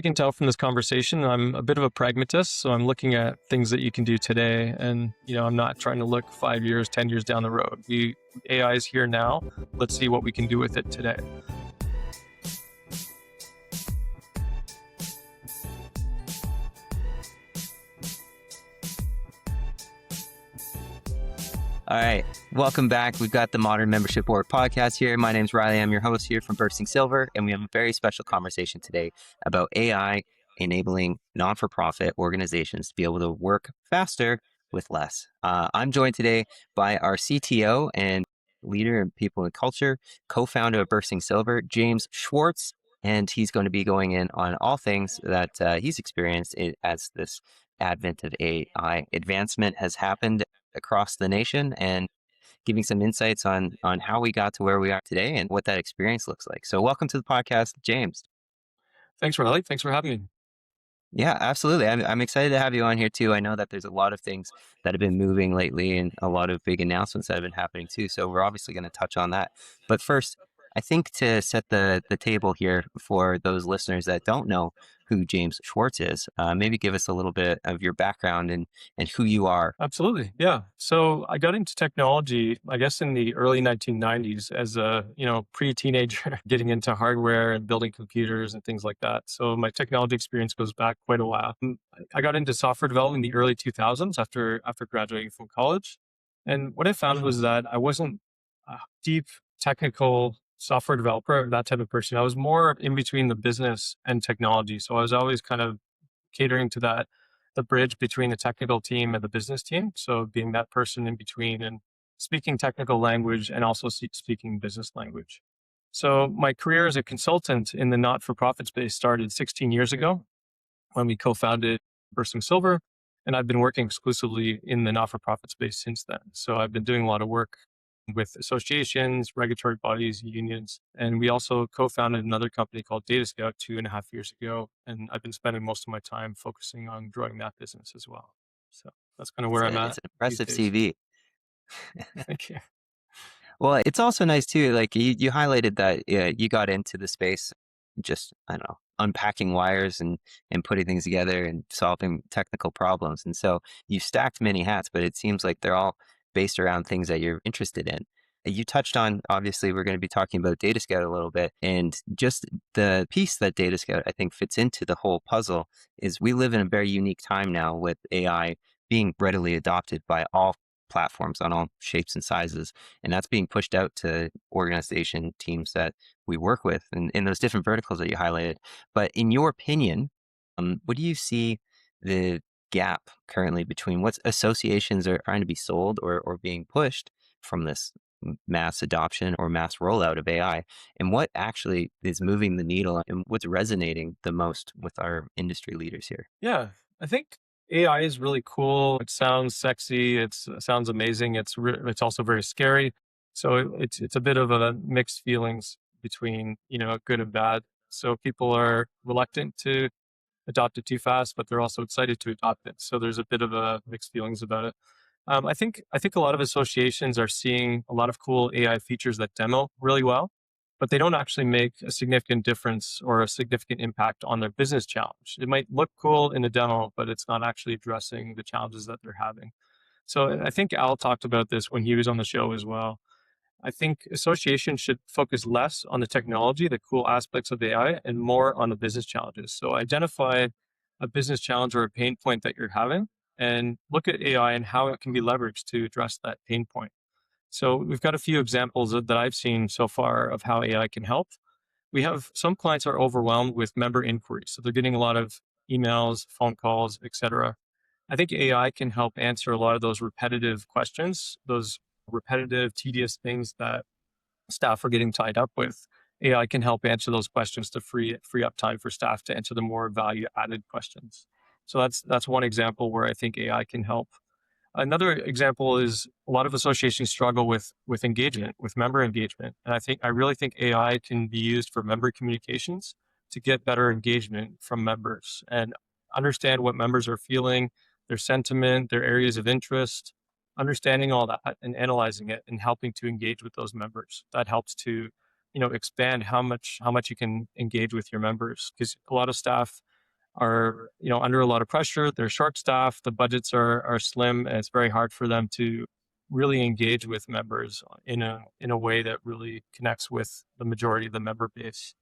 You can tell from this conversation, I'm a bit of a pragmatist. So I'm looking at things that you can do today. And, I'm not trying to look 5 years, 10 years down the road. AI is here now. Let's see what we can do with it today. All right. Welcome back. We've got the Modern Membership Board podcast here. My name's Riley. I'm your host here from Bursting Silver, and we have a very special conversation today about AI enabling non-for-profit organizations to be able to work faster with less. I'm joined today by our CTO and leader in people and culture, co-founder of Bursting Silver, James Schwartz, and he's going to be going in on all things that he's experienced as this advent of AI advancement has happened across the nation, and giving some insights on how we got to where we are today and what that experience looks like. So welcome to the podcast, James. Thanks, Riley. Thanks for having me. Yeah, absolutely. I'm excited to have you on here too. I know that there's a lot of things that have been moving lately and a lot of big announcements that have been happening too. So we're obviously going to touch on that. But first, I think to set the table here for those listeners that don't know who James Schwartz is, maybe give us a little bit of your background and who you are. Absolutely. Yeah. So I got into technology, I guess, in the early 1990s as a, pre-teenager getting into hardware and building computers and things like that. So my technology experience goes back quite a while. I got into software development in the early 2000s after graduating from college. And what I found was that I wasn't a deep technical software developer, that type of person. I was more in between the business and technology. So I was always kind of catering to the bridge between the technical team and the business team. So being that person in between and speaking technical language and also speaking business language. So my career as a consultant in the not-for-profit space started 16 years ago when we co-founded Bursting Silver. And I've been working exclusively in the not-for-profit space since then. So I've been doing a lot of work with associations, regulatory bodies, unions. And we also co-founded another company called Data Scout 2.5 years ago. And I've been spending most of my time focusing on growing that business as well. So that's kind of where I'm at. It's an impressive these days. CV. Thank you. Well, it's also nice too, like you highlighted that you got into the space just, I don't know, unpacking wires and putting things together and solving technical problems. And so you stacked many hats, but it seems like they're all based around things that you're interested in. You touched on, obviously, we're going to be talking about Data Scout a little bit, and just the piece that Data Scout, I think, fits into the whole puzzle is we live in a very unique time now with AI being readily adopted by all platforms on all shapes and sizes. And that's being pushed out to organization teams that we work with and in those different verticals that you highlighted. But in your opinion, what do you see the gap currently between what associations are trying to be sold or being pushed from this mass adoption or mass rollout of AI, and what actually is moving the needle and what's resonating the most with our industry leaders here? Yeah, I think AI is really cool. It sounds sexy. It sounds amazing. It's also very scary. So it's a bit of a mixed feelings between, good and bad. So people are reluctant to adopt it too fast, but they're also excited to adopt it. So there's a bit of a mixed feelings about it. I think a lot of associations are seeing a lot of cool AI features that demo really well, but they don't actually make a significant difference or a significant impact on their business challenge. It might look cool in a demo, but it's not actually addressing the challenges that they're having. So I think Al talked about this when he was on the show as well. I think associations should focus less on the technology, the cool aspects of AI, and more on the business challenges. So identify a business challenge or a pain point that you're having and look at AI and how it can be leveraged to address that pain point. So we've got a few examples that I've seen so far of how AI can help. We have some clients are overwhelmed with member inquiries. So they're getting a lot of emails, phone calls, etc. I think AI can help answer a lot of those repetitive questions, those repetitive, tedious things that staff are getting tied up with. AI can help answer those questions to free up time for staff to answer the more value added questions. So that's one example where I think AI can help. Another example is a lot of associations struggle with engagement, with member engagement. And I really think AI can be used for member communications to get better engagement from members and understand what members are feeling, their sentiment, their areas of interest, understanding all that and analyzing it and helping to engage with those members. That helps to, expand how much you can engage with your members, because a lot of staff are, under a lot of pressure. They're short staffed. The budgets are slim, and it's very hard for them to really engage with members in a way that really connects with the majority of the member base.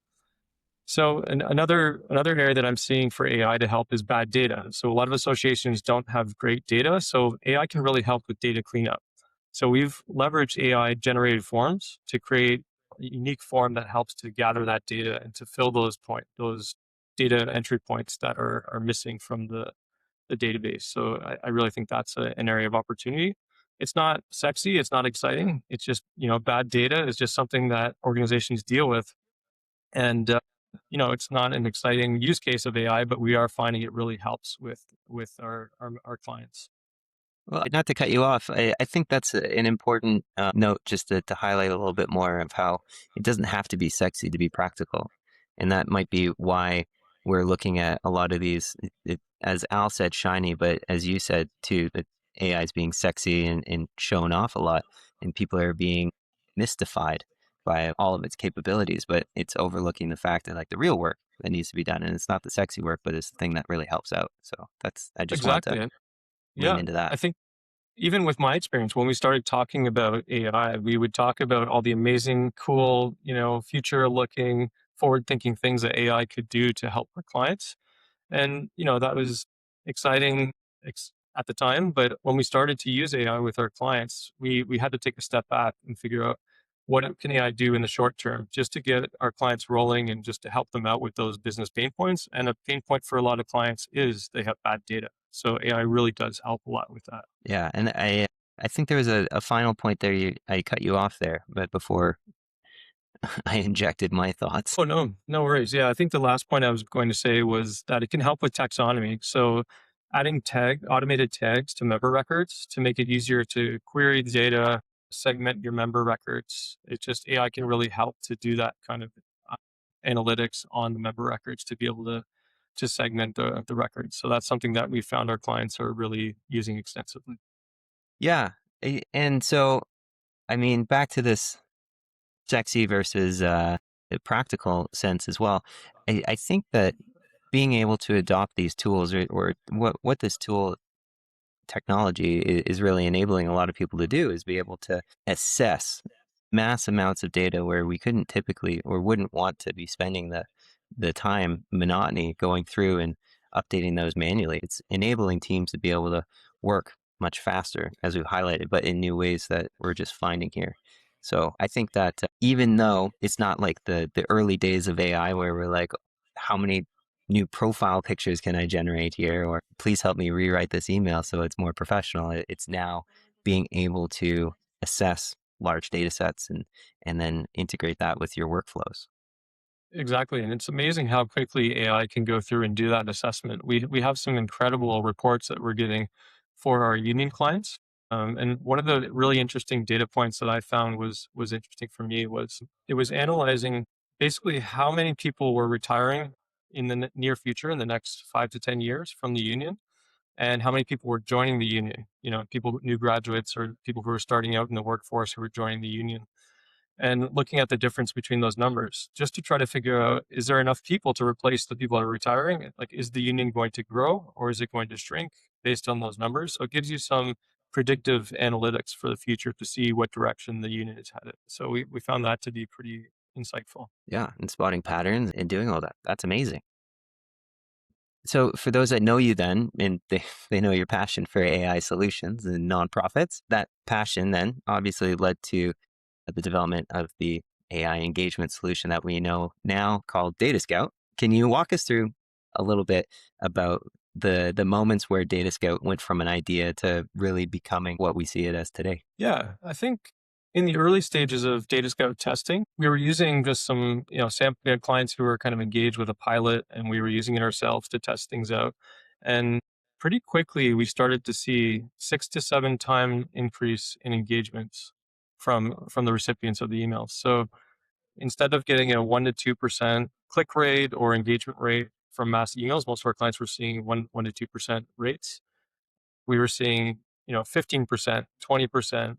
So another area that I'm seeing for AI to help is bad data. So a lot of associations don't have great data. So AI can really help with data cleanup. So we've leveraged AI generated forms to create a unique form that helps to gather that data and to fill those data entry points that are missing from the database. So I really think that's an area of opportunity. It's not sexy, it's not exciting. It's just, bad data is just something that organizations deal with. And it's not an exciting use case of AI, but we are finding it really helps with our clients. Well, not to cut you off, I think that's an important note just to highlight a little bit more of how it doesn't have to be sexy to be practical. And that might be why we're looking at a lot of these, as Al said, shiny, but as you said too, that AI is being sexy and shown off a lot, and people are being mystified by all of its capabilities, but it's overlooking the fact that like the real work that needs to be done. And it's not the sexy work, but it's the thing that really helps out. So I just wanted to Exactly. lean Yeah. into that. I think even with my experience, when we started talking about AI, we would talk about all the amazing, cool, future looking, forward thinking things that AI could do to help our clients. And, that was exciting at the time. But when we started to use AI with our clients, we had to take a step back and figure out what can AI do in the short term just to get our clients rolling and just to help them out with those business pain points. And a pain point for a lot of clients is they have bad data. So AI really does help a lot with that. Yeah, and I think there was a final point there. I cut you off there, but before I injected my thoughts. Oh, no, no worries. Yeah, I think the last point I was going to say was that it can help with taxonomy. So adding automated tags to member records to make it easier to query the data, segment your member records. It just AI can really help to do that kind of uh, analytics on the member records to be able to segment the records. So that's something that we found our clients are really using extensively. Yeah, and so I mean, back to this sexy versus the practical sense as well. I think that being able to adopt these tools, or what this tool technology is really enabling a lot of people to do, is be able to assess mass amounts of data where we couldn't typically or wouldn't want to be spending the time monotony going through and updating those manually. It's enabling teams to be able to work much faster, as we've highlighted, but in new ways that we're just finding here. So I think that even though it's not like the early days of AI where we're like, how many new profile pictures can I generate here? Or please help me rewrite this email so it's more professional. It's now being able to assess large data sets and then integrate that with your workflows. Exactly. And it's amazing how quickly AI can go through and do that assessment. We have some incredible reports that we're getting for our union clients. And one of the really interesting data points that I found was interesting for me was it was analyzing basically how many people were retiring in the near future in the next 5 to 10 years from the union and how many people were joining the union, people, new graduates or people who were starting out in the workforce who were joining the union and looking at the difference between those numbers just to try to figure out, is there enough people to replace the people that are retiring? Like, is the union going to grow or is it going to shrink based on those numbers? So it gives you some predictive analytics for the future to see what direction the union is headed. So we found that to be pretty insightful. Yeah, and spotting patterns and doing all that. That's amazing. So for those that know you then, and they know your passion for AI solutions and nonprofits, that passion then obviously led to the development of the AI engagement solution that we know now called Data Scout. Can you walk us through a little bit about the moments where Data Scout went from an idea to really becoming what we see it as today? Yeah, I think in the early stages of Data Scout testing, we were using just some, sample we had clients who were kind of engaged with a pilot and we were using it ourselves to test things out. And pretty quickly we started to see 6 to 7 time increase in engagements from the recipients of the emails. So instead of getting a 1 to 2% click rate or engagement rate from mass emails, most of our clients were seeing 1 to 2% rates. We were seeing 15%, 20%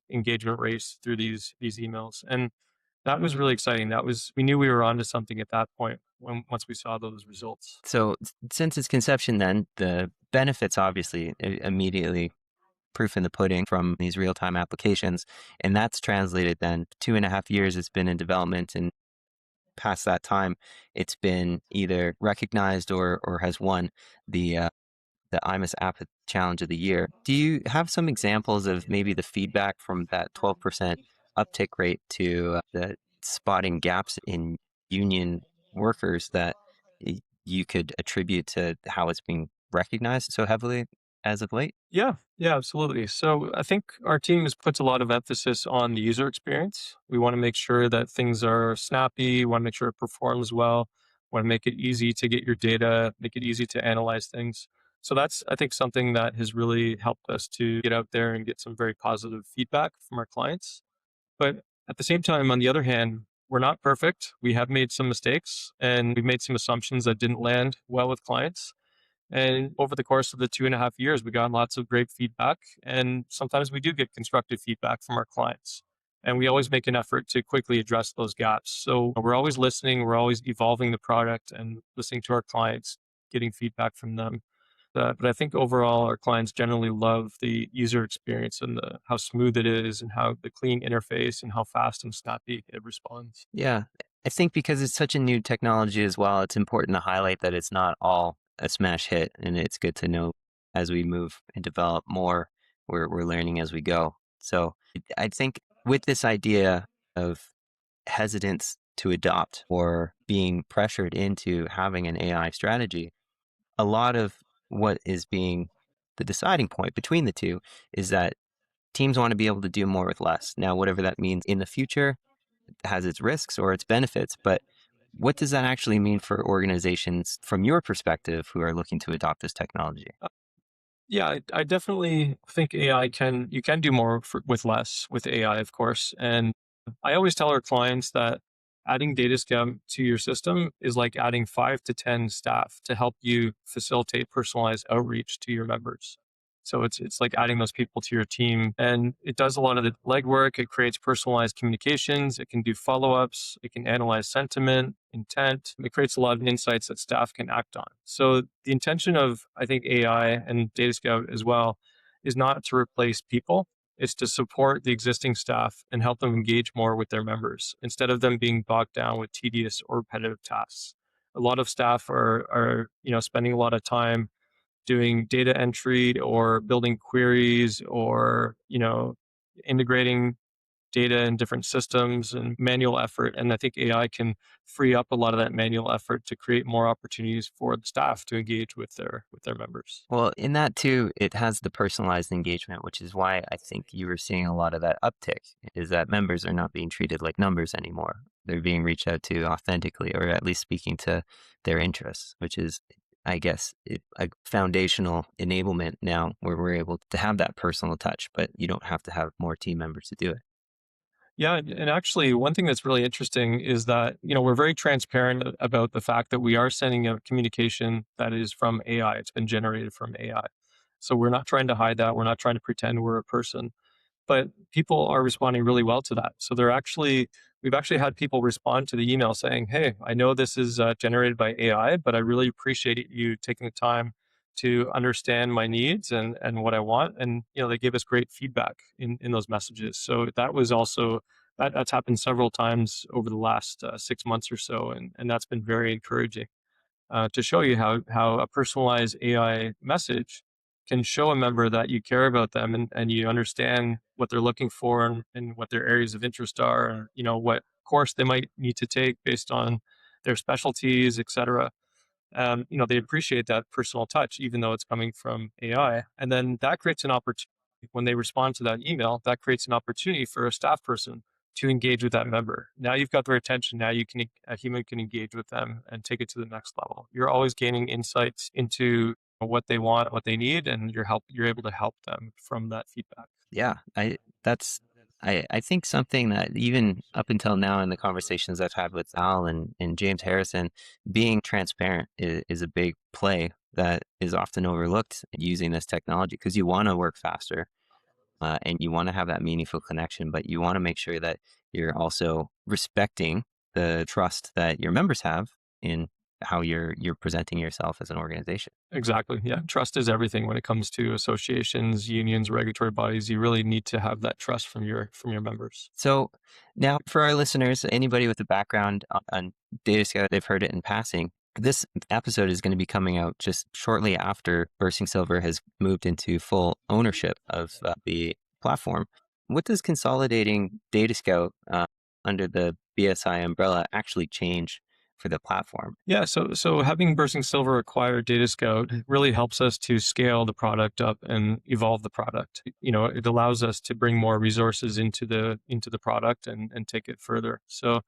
engagement rates through these emails, and that was really exciting. We knew we were onto something at that point once we saw those results. So since its conception, then the benefits obviously immediately proof in the pudding from these real time applications, and that's translated. Then 2.5 years it's been in development, and past that time, it's been either recognized or has won the IMUS App Challenge of the Year. Do you have some examples of maybe the feedback from that 12% uptick rate to the spotting gaps in union workers that you could attribute to how it's being recognized so heavily as of late? Yeah, yeah, absolutely. So I think our team has puts a lot of emphasis on the user experience. We want to make sure that things are snappy, want to make sure it performs well, want to make it easy to get your data, make it easy to analyze things. So that's, I think, something that has really helped us to get out there and get some very positive feedback from our clients. But at the same time, on the other hand, we're not perfect. We have made some mistakes and we've made some assumptions that didn't land well with clients. And over the course of the 2.5 years, we got lots of great feedback. And sometimes we do get constructive feedback from our clients. And we always make an effort to quickly address those gaps. So we're always listening, we're always evolving the product and listening to our clients, getting feedback from them. But I think overall, our clients generally love the user experience and how smooth it is and how the clean interface and how fast and snappy it responds. Yeah. I think because it's such a new technology as well, it's important to highlight that it's not all a smash hit. And it's good to know as we move and develop more, we're learning as we go. So I think with this idea of hesitance to adopt or being pressured into having an AI strategy, a lot of what is being the deciding point between the two is that teams want to be able to do more with less. Now, whatever that means in the future has its risks or its benefits, but what does that actually mean for organizations from your perspective who are looking to adopt this technology? Yeah, I definitely think you can do more with less with AI, of course. And I always tell our clients that adding data scum to your system is like adding 5 to 10 staff to help you facilitate personalized outreach to your members. So it's like adding those people to your team, and it does a lot of the legwork. It creates personalized communications. It can do follow-ups. It can analyze sentiment, intent. It creates a lot of insights that staff can act on. So the intention of, I think, AI and Data Scout as well is not to replace people. It's to support the existing staff and help them engage more with their members instead of them being bogged down with tedious or repetitive tasks. A lot of staff are spending a lot of time doing data entry or building queries or integrating data in different systems and manual effort. And I think AI can free up a lot of that manual effort to create more opportunities for the staff to engage with their members. Well, in that too, it has the personalized engagement, which is why I think you were seeing a lot of that uptick, is that members are not being treated like numbers anymore. They're being reached out to authentically, or at least speaking to their interests, which is, I guess, a foundational enablement now where we're able to have that personal touch, but you don't have to have more team members to do it. Yeah, and actually, one thing that's really interesting is that we're very transparent about the fact that we are sending out communication that is from AI. It's been generated from AI, so we're not trying to hide that. We're not trying to pretend we're a person. But people are responding really well to that. So we've actually had people respond to the email saying, "Hey, I know this is generated by AI, but I really appreciate you taking the time to understand my needs and what I want." And they gave us great feedback in those messages. So that was also that's happened several times over the last 6 months or so, and that's been very encouraging to show you how a personalized AI message can show a member that you care about them and you understand what they're looking for and what their areas of interest are and what course they might need to take based on their specialties, etc. They appreciate that personal touch, even though it's coming from AI. And then that creates an opportunity when they respond to that email, that creates an opportunity for a staff person to engage with that member. Now you've got their attention. Now a human can engage with them and take it to the next level. You're always gaining insights into what they want, what they need, and you're able to help them from that feedback. Yeah, that's I think something that even up until now in the conversations I've had with Al and James Harrison, being transparent is a big play that is often overlooked using this technology because you want to work faster and you want to have that meaningful connection, but you want to make sure that you're also respecting the trust that your members have in how you're presenting yourself as an organization. Exactly. Yeah. Trust is everything when it comes to associations, unions, regulatory bodies. You really need to have that trust from your members. So now for our listeners, anybody with a background on Data Scout, they've heard it in passing. This episode is going to be coming out just shortly after Bursting Silver has moved into full ownership of the platform. What does consolidating Data Scout under the BSI umbrella actually change for the platform? Yeah, so having Bursting Silver acquire Data Scout really helps us to scale the product up and evolve the product. You know, it allows us to bring more resources into the product and take it further. So,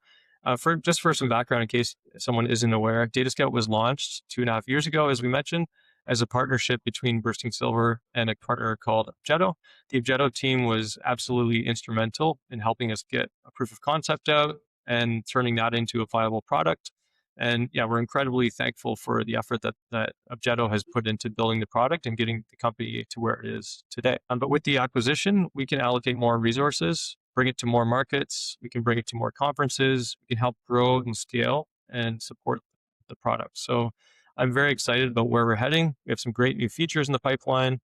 for some background, in case someone isn't aware, Data Scout was launched 2.5 years ago, as we mentioned, as a partnership between Bursting Silver and a partner called Objeto. The Objeto team was absolutely instrumental in helping us get a proof of concept out and turning that into a viable product. And yeah, we're incredibly thankful for the effort that Objeto has put into building the product and getting the company to where it is today. But with the acquisition, we can allocate more resources, bring it to more markets, we can bring it to more conferences, we can help grow and scale and support the product. So I'm very excited about where we're heading. We have some great new features in the pipeline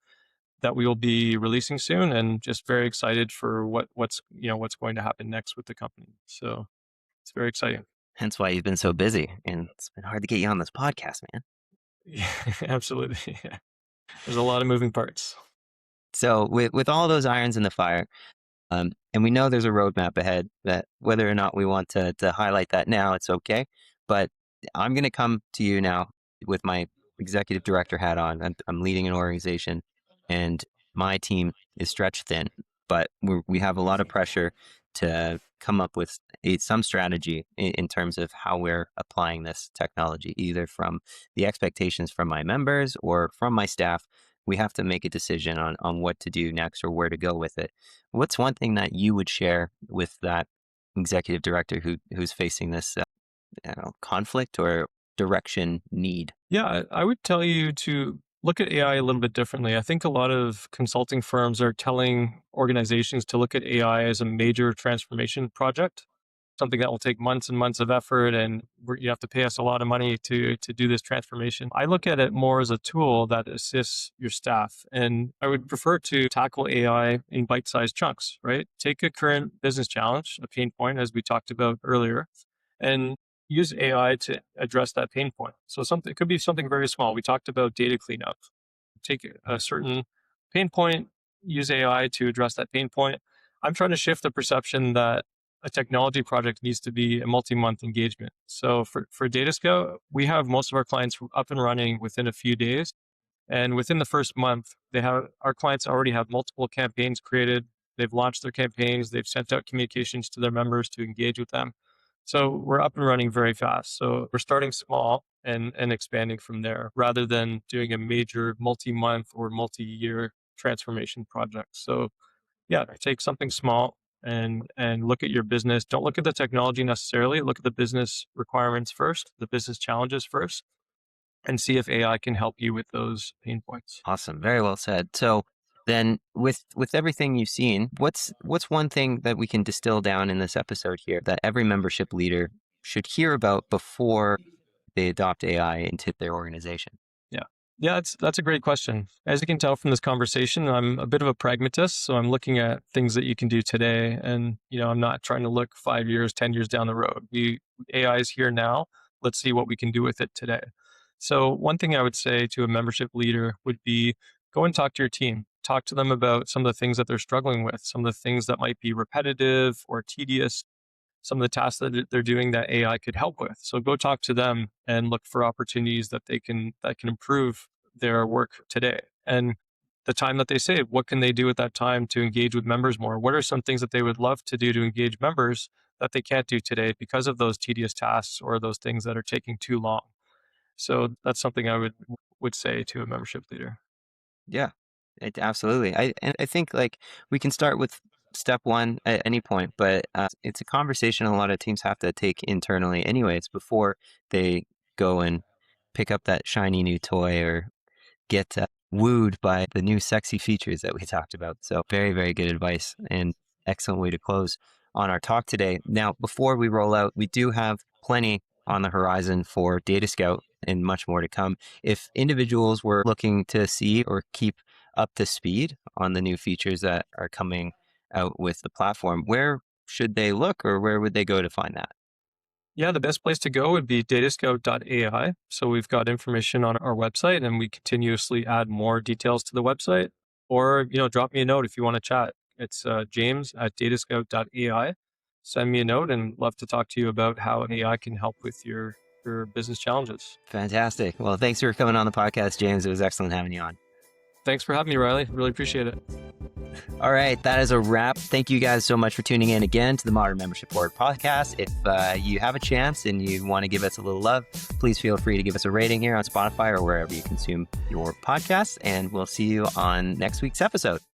that we will be releasing soon, and just very excited for what's going to happen next with the company. So it's very exciting. Hence why you've been so busy, and it's been hard to get you on this podcast, man. Yeah, absolutely. Yeah. There's a lot of moving parts. So with all those irons in the fire, and we know there's a roadmap ahead, that whether or not we want to highlight that now, it's okay. But I'm going to come to you now with my executive director hat on. I'm leading an organization, and my team is stretched thin, but we have a lot of pressure to come up with some strategy in terms of how we're applying this technology, either from the expectations from my members or from my staff. We have to make a decision on what to do next or where to go with it. What's one thing that you would share with that executive director who's facing this conflict or direction need? Yeah, I would tell you to look at AI a little bit differently. I think a lot of consulting firms are telling organizations to look at AI as a major transformation project, something that will take months and months of effort, and you have to pay us a lot of money to do this transformation. I look at it more as a tool that assists your staff, and I would prefer to tackle AI in bite-sized chunks, right? Take a current business challenge, a pain point, as we talked about earlier, and use AI to address that pain point. So something, it could be something very small. We talked about data cleanup. Take a certain pain point, use AI to address that pain point. I'm trying to shift the perception that a technology project needs to be a multi-month engagement. So for Data Scout, we have most of our clients up and running within a few days. And within the first month, our clients already have multiple campaigns created. They've launched their campaigns. They've sent out communications to their members to engage with them. So we're up and running very fast. So we're starting small and expanding from there rather than doing a major multi-month or multi-year transformation project. So yeah, take something small and look at your business. Don't look at the technology necessarily. Look at the business requirements first, the business challenges first, and see if AI can help you with those pain points. Awesome, very well said. So then, with everything you've seen, what's one thing that we can distill down in this episode here that every membership leader should hear about before they adopt AI into their organization? Yeah. Yeah, that's a great question. As you can tell from this conversation, I'm a bit of a pragmatist, so I'm looking at things that you can do today, and I'm not trying to look 5 years, 10 years down the road. AI is here now. Let's see what we can do with it today. So one thing I would say to a membership leader would be go and talk to your team. Talk to them about some of the things that they're struggling with, some of the things that might be repetitive or tedious, some of the tasks that they're doing that AI could help with. So go talk to them and look for opportunities that can improve their work today. And the time that they save, what can they do with that time to engage with members more? What are some things that they would love to do to engage members that they can't do today because of those tedious tasks or those things that are taking too long? So that's something I would say to a membership leader. Yeah, absolutely. I think like we can start with step one at any point, but it's a conversation a lot of teams have to take internally, anyways, before they go and pick up that shiny new toy or get wooed by the new sexy features that we talked about. So very, very good advice and excellent way to close. on our talk today. Now, before we roll out, we do have plenty on the horizon for Data Scout and much more to come. If individuals were looking to see or keep up to speed on the new features that are coming out with the platform, where should they look or where would they go to find that? Yeah, the best place to go would be datascout.ai. So we've got information on our website and we continuously add more details to the website. Or, drop me a note if you want to chat. It's james@datascout.ai. Send me a note and love to talk to you about how AI can help with your business challenges. Fantastic. Well, thanks for coming on the podcast, James. It was excellent having you on. Thanks for having me, Riley. Really appreciate it. All right, that is a wrap. Thank you guys so much for tuning in again to the Modern Membership Board podcast. If you have a chance and you want to give us a little love, please feel free to give us a rating here on Spotify or wherever you consume your podcasts. And we'll see you on next week's episode.